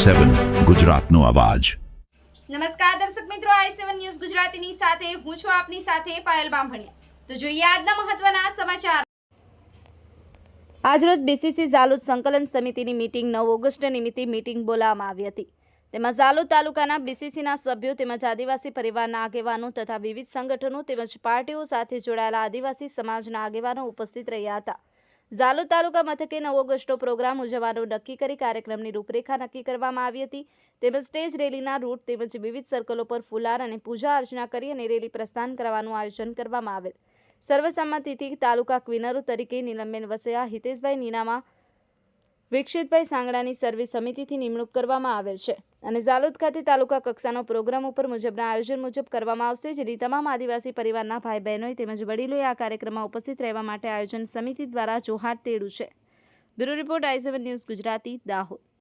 i7 ગુજરાતનો અવાજ। નમસ્કાર દર્શક મિત્રો, i7 ન્યૂઝ ગુજરાતીની સાથે હું છું આપની સાથે પાયલ બામભણિયા। તો જોઈએ આજના મહત્વના સમાચાર। આજરોજ બીસીસી ઝાલોદ સંકલન સમિતિની મીટિંગ 9 ઓગસ્ટ નિમિત્તે મીટિંગ બોલાવવામાં આવી હતી। તેમાં ઝાલોદ તાલુકાના બીસીસીના સભ્યો તેમજ આદિવાસી પરિવારના આગેવાનો તથા વિવિધ સંગઠનો તેમજ પાર્ટીઓ સાથે જોડાયેલા આદિવાસી સમાજના આગેવાનો ઉપસ્થિત રહ્યા હતા। ઝાલોદ તાલુકા મથકે 9 ઓગસ્ટનો પ્રોગ્રામ ઉજવવાનું નક્કી કરી કાર્યક્રમની રૂપરેખા નક્કી કરવામાં આવી હતી। તેમજ સ્ટેજ રેલીના રૂટ તેમજ વિવિધ સર્કલો પર ફુલાર અને પૂજા અર્ચના કરી અને રેલી પ્રસ્થાન કરવાનું આયોજન કરવામાં આવેલ। સર્વસંમતિથી તાલુકા ક્વિનરો તરીકે નીલમબેન વસૈયા, હિતેશભાઈ નીનામા, વિકસિતભાઈ સાંગડાની સર્વે સમિતિથી નિમણૂક કરવામાં આવેલ છે અને ઝાલોદ ખાતે તાલુકા કક્ષાનો પ્રોગ્રામ ઉપર મુજબના આયોજન મુજબ કરવામાં આવશે। જેની તમામ આદિવાસી પરિવારના ભાઈ બહેનોએ તેમજ વડીલોએ આ કાર્યક્રમમાં ઉપસ્થિત રહેવા માટે આયોજન સમિતિ દ્વારા જોહાર તેડ્યું છે। Bureau report i7 news Gujarati, Dahod.